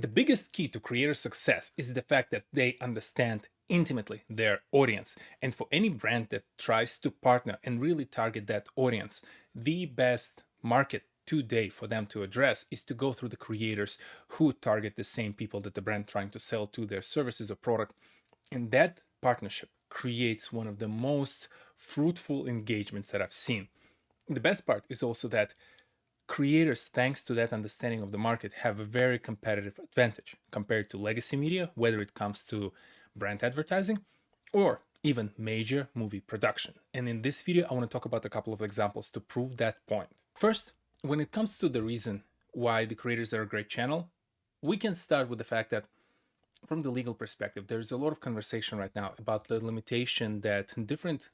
The biggest key to creator success is the fact that they understand intimately their audience. And for any brand that tries to partner and really target that audience, the best market today for them to address is to go through the creators who target the same people that the brand trying to sell to their services or product. And that partnership creates one of the most fruitful engagements that I've seen. The best part is also that creators, thanks to that understanding of the market, have a very competitive advantage compared to legacy media, whether it comes to brand advertising or even major movie production. And in this video, I want to talk about a couple of examples to prove that point. First, when it comes to the reason why the creators are a great channel, we can start with the fact that from the legal perspective, there's a lot of conversation right now about the limitation that different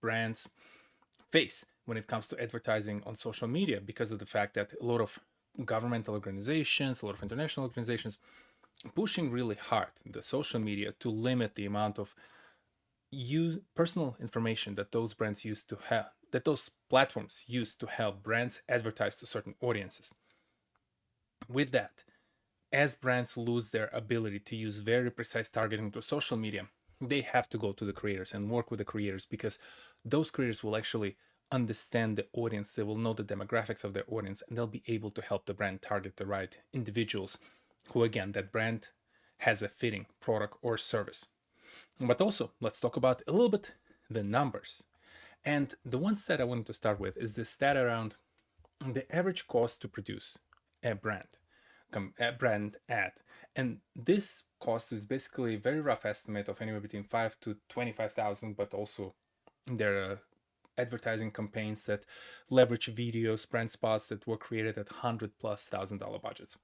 brands face when it comes to advertising on social media because of the fact that a lot of governmental organizations, a lot of international organizations pushing really hard the social media to limit the amount of personal information that those brands use to have, that those platforms use to help brands advertise to certain audiences. With that, as brands lose their ability to use very precise targeting to social media, they have to go to the creators and work with the creators because those creators will actually understand the audience. They will know the demographics of their audience and they'll be able to help the brand target the right individuals who, again, that brand has a fitting product or service. But also, let's talk about a little bit the numbers. And the ones that I wanted to start with is the stat around the average cost to produce a brand ad. And this cost is basically a very rough estimate of anywhere between 5 to 25,000, but also there are advertising campaigns that leverage videos, brand spots that were created at $100,000+ budgets.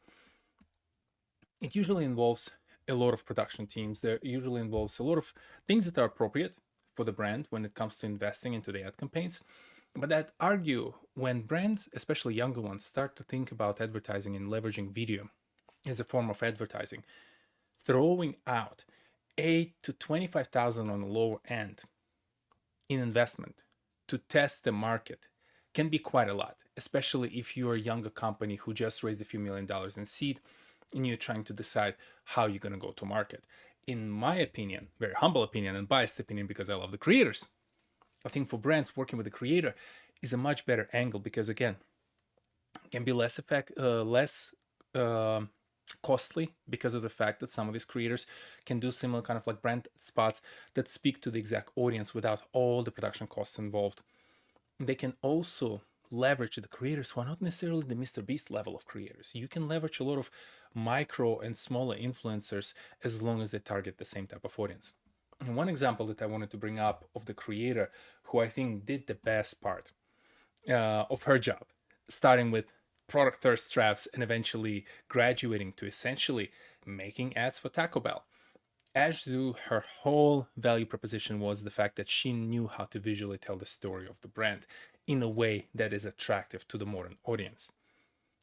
It usually involves a lot of production teams. There usually involves a lot of things that are appropriate for the brand when it comes to investing into the ad campaigns. But I'd argue when brands, especially younger ones, start to think about advertising and leveraging video as a form of advertising, throwing out 8 to 25,000 on the lower end in investment to test the market can be quite a lot, especially if you're a younger company who just raised a few $1 million in seed and you're trying to decide how you're going to go to market. In my opinion, very humble opinion and biased opinion because I love the creators, I think for brands working with a creator is a much better angle because again, it can be less costly because of the fact that some of these creators can do similar kind of like brand spots that speak to the exact audience without all the production costs involved. They can also leverage the creators who are not necessarily the Mr. Beast level of creators. You can leverage a lot of micro and smaller influencers as long as they target the same type of audience. And one example that I wanted to bring up of the creator who I think did the best part of her job, starting with product thirst traps and eventually graduating to essentially making ads for Taco Bell. Ashzu, her whole value proposition was the fact that she knew how to visually tell the story of the brand in a way that is attractive to the modern audience.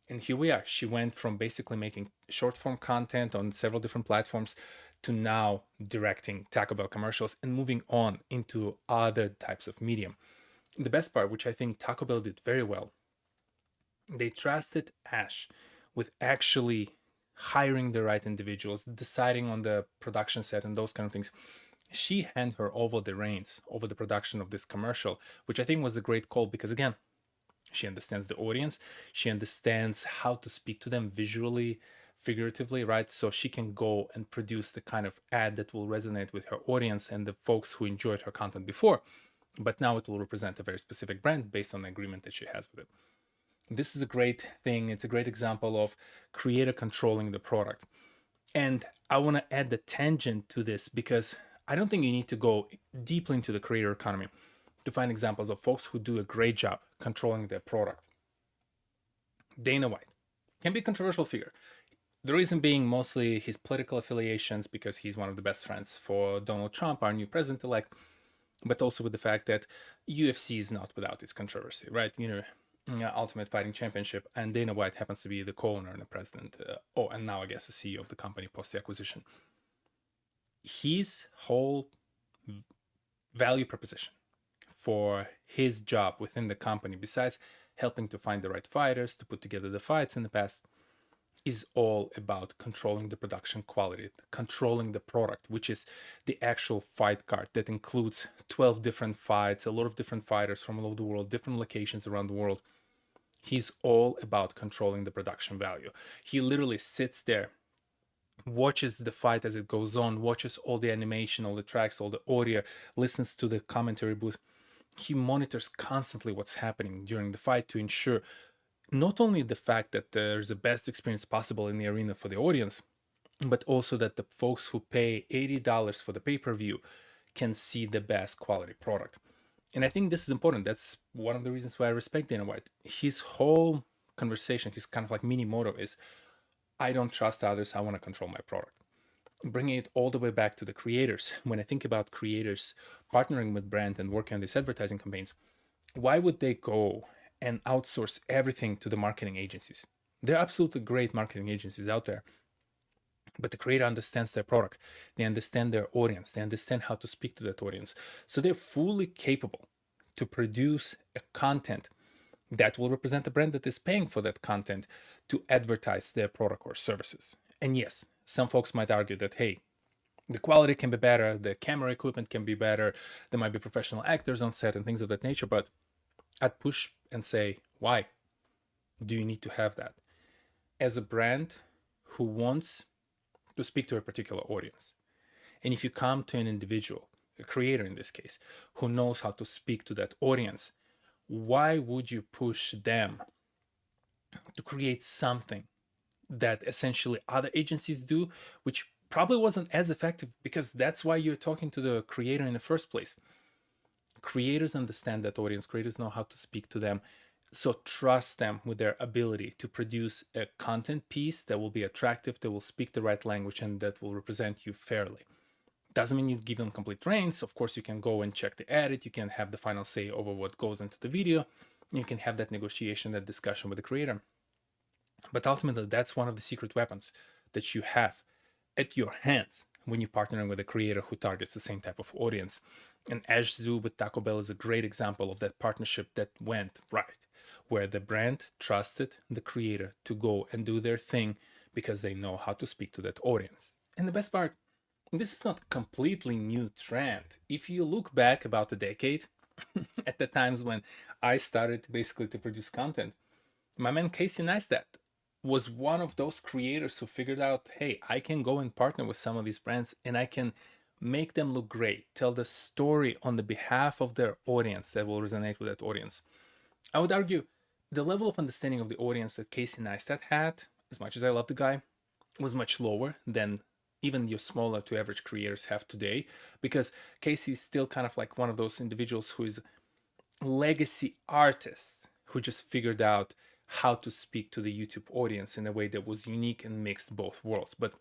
And here we are. She went from basically making short form content on several different platforms to now directing Taco Bell commercials and moving on into other types of medium. The best part, which I think Taco Bell did very well, they trusted Ash with actually hiring the right individuals, deciding on the production set and those kind of things. She handed her over the reins over the production of this commercial, which I think was a great call because again, she understands the audience, she understands how to speak to them visually, figuratively, right? So she can go and produce the kind of ad that will resonate with her audience and the folks who enjoyed her content before. But now it will represent a very specific brand based on the agreement that she has with it. This is a great thing. It's a great example of creator controlling the product. And I want to add the tangent to this because I don't think you need to go deeply into the creator economy to find examples of folks who do a great job controlling their product. Dana White can be a controversial figure. The reason being mostly his political affiliations because he's one of the best friends for Donald Trump, our new president-elect, but also with the fact that UFC is not without its controversy, right? Ultimate Fighting Championship, and Dana White happens to be the co-owner and the president, and now I guess the CEO of the company post the acquisition. His whole value proposition for his job within the company, besides helping to find the right fighters to put together the fights in the past, is all about controlling the production quality, controlling the product, which is the actual fight card that includes 12 different fights, a lot of different fighters from all over the world, different locations around the world. He's all about controlling the production value. He literally sits there, watches the fight as it goes on, watches all the animation, all the tracks, all the audio, listens to the commentary booth. He monitors constantly what's happening during the fight to ensure not only the fact that there's the best experience possible in the arena for the audience, but also that the folks who pay $80 for the pay-per-view can see the best quality product. And I think this is important. That's one of the reasons why I respect Dana White. His whole conversation, his kind of like mini motto is, I don't trust others, I want to control my product. Bringing it all the way back to the creators. When I think about creators partnering with brand and working on these advertising campaigns, why would they go and outsource everything to the marketing agencies? There are absolutely great marketing agencies out there, but the creator understands their product. They understand their audience. They understand how to speak to that audience. So they're fully capable to produce a content that will represent the brand that is paying for that content to advertise their product or services. And yes, some folks might argue that, hey, the quality can be better, the camera equipment can be better, there might be professional actors on set and things of that nature, but I'd push and say, why do you need to have that? As a brand who wants to speak to a particular audience, and if you come to an individual, a creator in this case, who knows how to speak to that audience, why would you push them to create something that essentially other agencies do, which probably wasn't as effective, because that's why you're talking to the creator in the first place. Creators understand that audience, creators know how to speak to them. So trust them with their ability to produce a content piece that will be attractive, that will speak the right language, and that will represent you fairly. Doesn't mean you give them complete reins. Of course, you can go and check the edit. You can have the final say over what goes into the video. You can have that negotiation, that discussion with the creator. But ultimately, that's one of the secret weapons that you have at your hands when you're partnering with a creator who targets the same type of audience. And Ash Zoo with Taco Bell is a great example of that partnership that went right, where the brand trusted the creator to go and do their thing because they know how to speak to that audience. And the best part, this is not a completely new trend. If you look back about a decade, at the times when I started basically to produce content, my man Casey Neistat was one of those creators who figured out, hey, I can go and partner with some of these brands and I can make them look great, tell the story on the behalf of their audience that will resonate with that audience. I would argue the level of understanding of the audience that Casey Neistat had, as much as I love the guy, was much lower than even your smaller to average creators have today, because Casey is still kind of like one of those individuals who is a legacy artist who just figured out how to speak to the YouTube audience in a way that was unique and mixed both worlds. But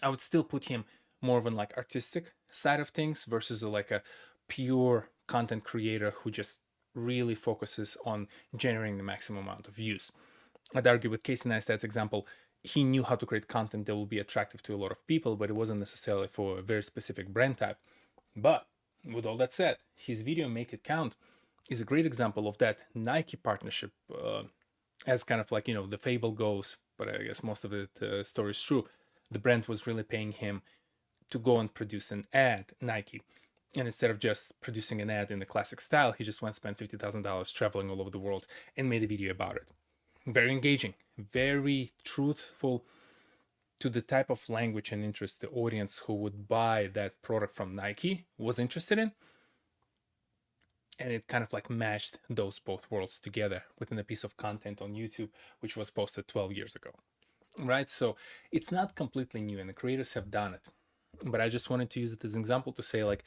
I would still put him more of an like artistic side of things versus like a pure content creator who just really focuses on generating the maximum amount of views. I'd argue with Casey Neistat's example, he knew how to create content that will be attractive to a lot of people, but it wasn't necessarily for a very specific brand type. But with all that said, his video Make It Count is a great example of that Nike partnership, as kind of like, the fable goes, but I guess most of the story is true. The brand was really paying him to go and produce an ad, Nike. And instead of just producing an ad in the classic style, he just went and spent $50,000 traveling all over the world and made a video about it. Very engaging, very truthful to the type of language and interest the audience who would buy that product from Nike was interested in. And it kind of like matched those both worlds together within a piece of content on YouTube, which was posted 12 years ago. Right? So it's not completely new, and the creators have done it. But I just wanted to use it as an example to say, like,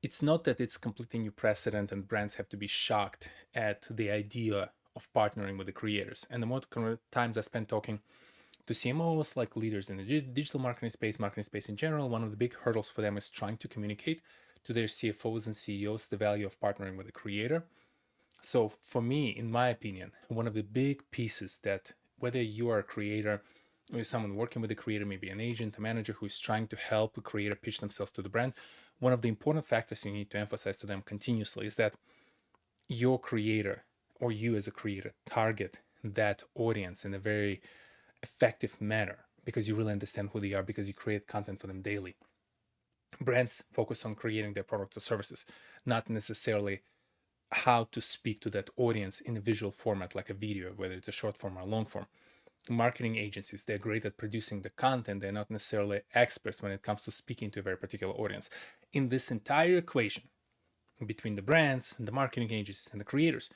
it's not that it's completely new precedent and brands have to be shocked at the idea of partnering with the creators. And the more times I spent talking to CMOs, like leaders in the digital marketing space in general, one of the big hurdles for them is trying to communicate to their CFOs and CEOs the value of partnering with a creator. So for me, in my opinion, one of the big pieces that whether you are a creator or someone working with a creator, maybe an agent, a manager who is trying to help the creator pitch themselves to the brand, one of the important factors you need to emphasize to them continuously is that your creator or you as a creator target that audience in a very effective manner because you really understand who they are, because you create content for them daily. Brands focus on creating their products or services, not necessarily how to speak to that audience in a visual format like a video, whether it's a short form or a long form. Marketing agencies, they're great at producing the content. They're not necessarily experts when it comes to speaking to a very particular audience. In this entire equation between the brands and the marketing agencies and the creators,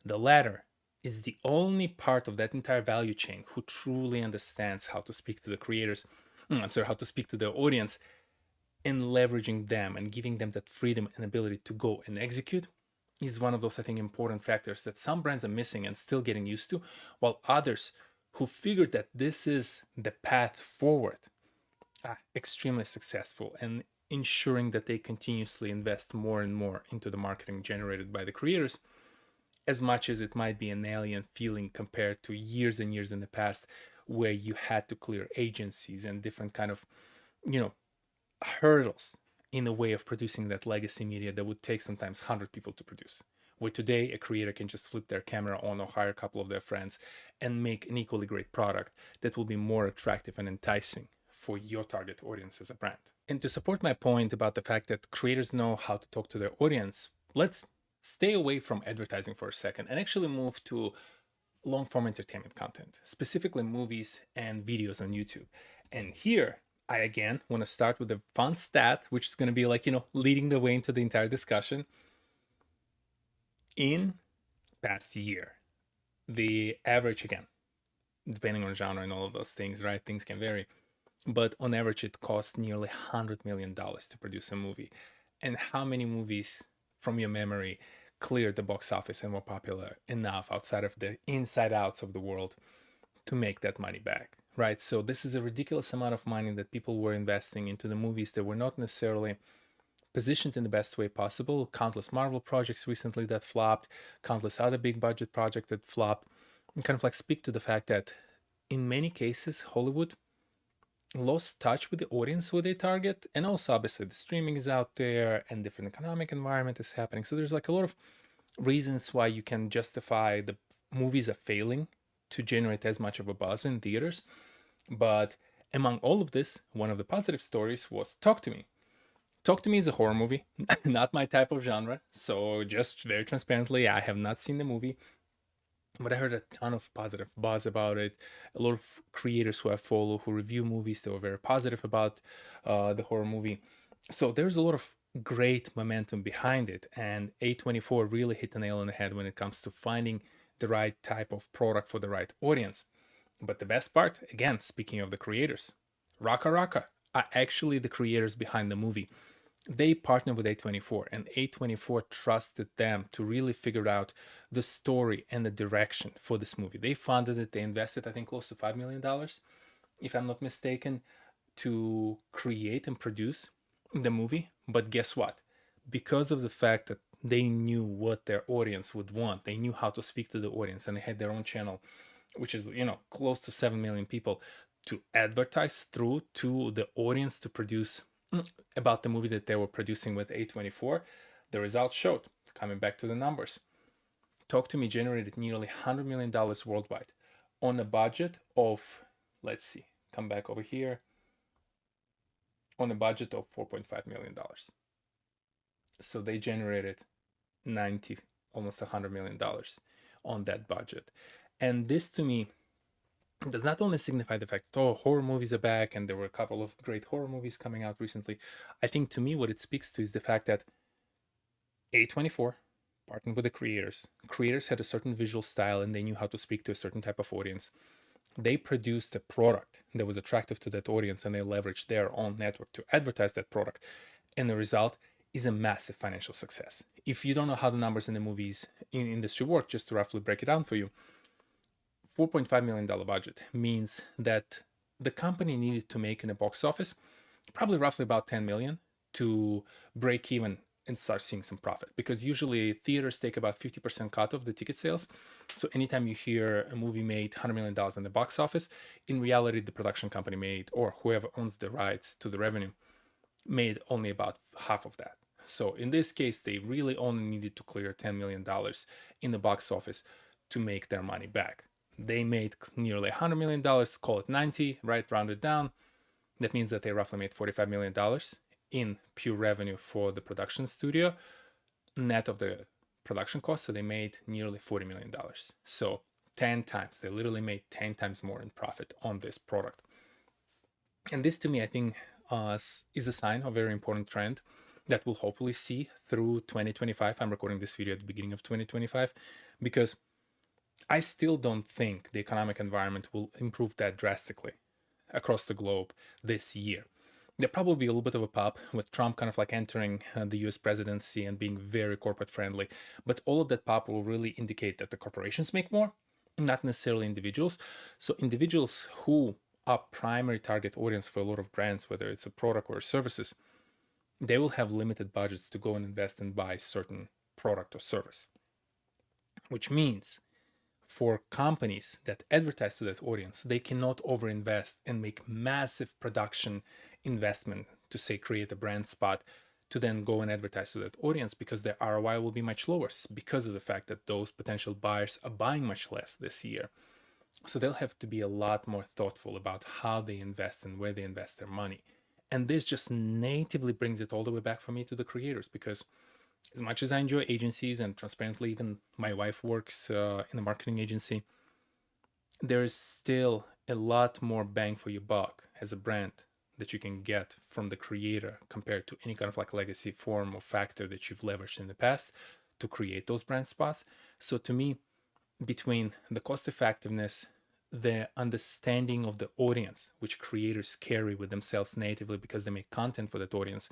the latter is the only part of that entire value chain who truly understands how to speak to the creators. How to speak to the audience, and leveraging them and giving them that freedom and ability to go and execute is one of those, I think, important factors that some brands are missing and still getting used to, while others who figured that this is the path forward are extremely successful and ensuring that they continuously invest more and more into the marketing generated by the creators, as much as it might be an alien feeling compared to years and years in the past where you had to clear agencies and different kind of, you know, hurdles in the way of producing that legacy media that would take sometimes 100 people to produce. Where today a creator can just flip their camera on or hire a couple of their friends and make an equally great product that will be more attractive and enticing for your target audience as a brand. And to support my point about the fact that creators know how to talk to their audience, let's stay away from advertising for a second and actually move to long form entertainment content, specifically movies and videos on YouTube. And here, I again want to start with a fun stat, which is going to be like, leading the way into the entire discussion. In past year, the average, again, depending on genre and all of those things, right? Things can vary. But on average, it costs nearly $100 million to produce a movie. And how many movies from your memory cleared the box office and were popular enough outside of the inside outs of the world to make that money back, right? So this is a ridiculous amount of money that people were investing into the movies that were not necessarily positioned in the best way possible. Countless Marvel projects recently that flopped, countless other big budget projects that flopped, and kind of like speak to the fact that in many cases, Hollywood lost touch with the audience who they target. And also, obviously, the streaming is out there and different economic environment is happening. So there's like a lot of reasons why you can justify the movies are failing to generate as much of a buzz in theaters. But among all of this, one of the positive stories was Talk to Me. Talk to Me is a horror movie, not my type of genre. So just very transparently, I have not seen the movie, but I heard a ton of positive buzz about it. A lot of creators who I follow who review movies, they were very positive about the horror movie. So there's a lot of great momentum behind it, and A24 really hit the nail on the head when it comes to finding the right type of product for the right audience. But the best part, again, speaking of the creators, Raka Raka are actually the creators behind the movie. They partnered with A24, and A24 trusted them to really figure out the story and the direction for this movie. They funded it, they invested, I think, close to $5 million, if I'm not mistaken, to create and produce the movie. But guess what? Because of the fact that they knew what their audience would want, they knew how to speak to the audience, and they had their own channel, which is, close to 7 million people to advertise through to the audience to produce about the movie that they were producing with A24, the results showed. Coming back to the numbers, Talk to Me generated nearly $100 million worldwide on a budget of, let's see, come back over here, on a budget of $4.5 million. So they generated 90, almost $100 million on that budget. And this to me does not only signify the fact that, horror movies are back and there were a couple of great horror movies coming out recently. I think to me what it speaks to is the fact that A24 partnered with the creators. Creators had a certain visual style and they knew how to speak to a certain type of audience. They produced a product that was attractive to that audience and they leveraged their own network to advertise that product. And the result is a massive financial success. If you don't know how the numbers in the movies in industry work, just to roughly break it down for you, $4.5 million budget means that the company needed to make in the box office probably roughly about 10 million to break even and start seeing some profit, because usually theaters take about 50% cut of the ticket sales. So anytime you hear a movie made $100 million in the box office, in reality the production company made, or whoever owns the rights to the revenue, made only about half of that. So in this case, they really only needed to clear $10 million in the box office to make their money back. They made nearly $100 million, call it 90, right? Round it down. That means that they roughly made $45 million in pure revenue for the production studio, net of the production costs. So they made nearly $40 million. So 10 times, they literally made 10 times more in profit on this product. And this to me, I think, is a sign of a very important trend that we'll hopefully see through 2025. I'm recording this video at the beginning of 2025 because I still don't think the economic environment will improve that drastically across the globe this year. There'll probably be a little bit of a pop with Trump kind of like entering the US presidency and being very corporate friendly. But all of that pop will really indicate that the corporations make more, not necessarily individuals. So individuals who are primary target audience for a lot of brands, whether it's a product or services, they will have limited budgets to go and invest and buy certain product or service. Which means for companies that advertise to that audience, they cannot overinvest and make massive production investment to say create a brand spot to then go and advertise to that audience, because their ROI will be much lower because of the fact that those potential buyers are buying much less this year. So they'll have to be a lot more thoughtful about how they invest and where they invest their money. And this just natively brings it all the way back for me to the creators, because as much as I enjoy agencies, and transparently, even my wife works in a marketing agency, there is still a lot more bang for your buck as a brand that you can get from the creator compared to any kind of like legacy form or factor that you've leveraged in the past to create those brand spots. So to me, between the cost effectiveness, the understanding of the audience, which creators carry with themselves natively because they make content for that audience,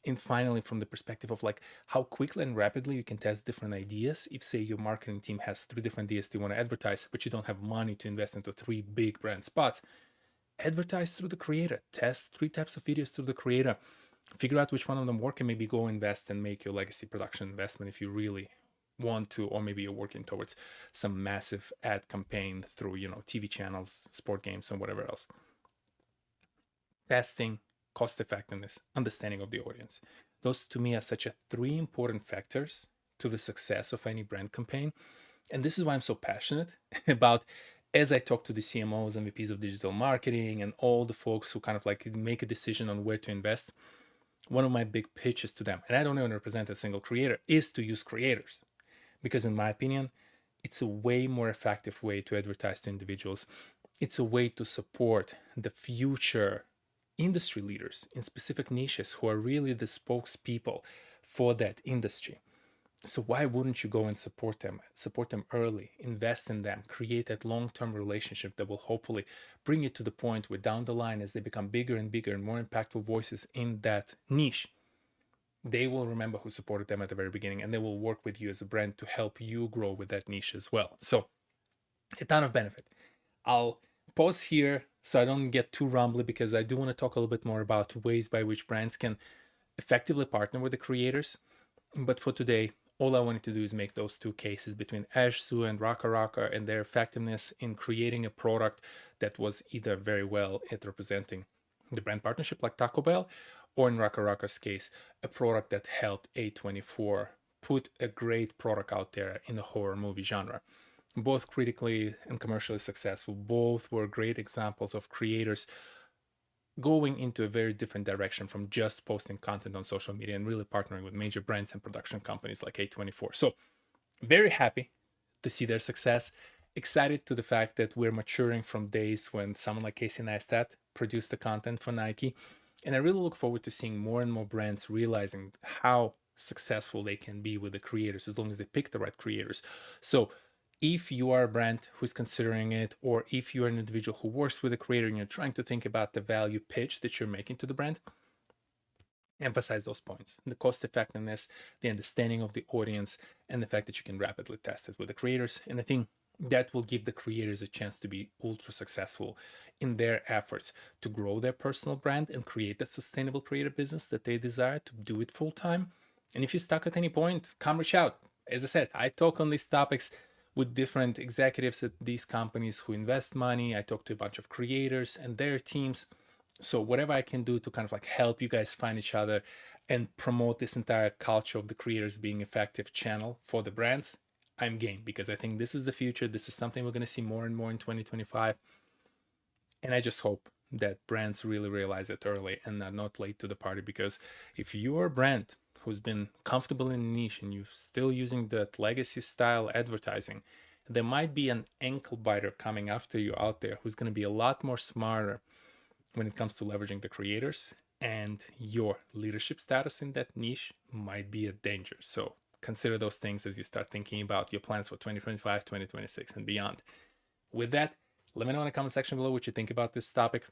and finally from the perspective of like how quickly and rapidly you can test different ideas. If say your marketing team has 3 different ideas they want to advertise, but you don't have money to invest into 3 big brand spots, advertise through the creator, test 3 types of videos through the creator, figure out which one of them work, and maybe go invest and make your legacy production investment if you really want to, or maybe you're working towards some massive ad campaign through TV channels, sport games, and whatever else. Testing, cost effectiveness, understanding of the audience, those to me are such a 3 important factors to the success of any brand campaign. And this is why I'm so passionate about, as I talk to the CMOs and VPs of digital marketing and all the folks who kind of like make a decision on where to invest, one of my big pitches to them, and I don't even represent a single creator, is to use creators. Because in my opinion, it's a way more effective way to advertise to individuals. It's a way to support the future industry leaders in specific niches who are really the spokespeople for that industry. So why wouldn't you go and support them early, invest in them, create that long-term relationship that will hopefully bring you to the point where down the line, as they become bigger and bigger and more impactful voices in that niche, they will remember who supported them at the very beginning, and they will work with you as a brand to help you grow with that niche as well. So a ton of benefit. I'll pause here so I don't get too rumbly, because I do want to talk a little bit more about ways by which brands can effectively partner with the creators. But for today, all I wanted to do is make those 2 cases between Ashzu and Raka and their effectiveness in creating a product that was either very well at representing the brand partnership like Taco Bell, or in Raka's case, a product that helped A24 put a great product out there in the horror movie genre. Both critically and commercially successful, both were great examples of creators going into a very different direction from just posting content on social media and really partnering with major brands and production companies like A24. So very happy to see their success. Excited to the fact that we're maturing from days when someone like Casey Neistat produced the content for Nike. And I really look forward to seeing more and more brands realizing how successful they can be with the creators as long as they pick the right creators. So if you are a brand who's considering it, or if you're an individual who works with a creator and you're trying to think about the value pitch that you're making to the brand, emphasize those points: the cost effectiveness, the understanding of the audience, and the fact that you can rapidly test it with the creators. And I think that will give the creators a chance to be ultra successful in their efforts to grow their personal brand and create that sustainable creative business that they desire, to do it full time. And if you're stuck at any point, come reach out. As I said, I talk on these topics with different executives at these companies who invest money. I talk to a bunch of creators and their teams. So whatever I can do to kind of like help you guys find each other and promote this entire culture of the creators being effective channel for the brands, I'm game, because I think this is the future. This is something we're going to see more and more in 2025. And I just hope that brands really realize it early and are not late to the party. Because if you're a brand who's been comfortable in a niche and you're still using that legacy style advertising, there might be an ankle biter coming after you out there who's going to be a lot more smarter when it comes to leveraging the creators, and your leadership status in that niche might be a danger. So consider those things as you start thinking about your plans for 2025, 2026, and beyond. With that, let me know in the comment section below what you think about this topic.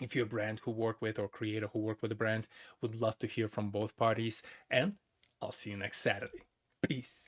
If you're a brand who work with or creator who work with a brand, would love to hear from both parties. And I'll see you next Saturday. Peace.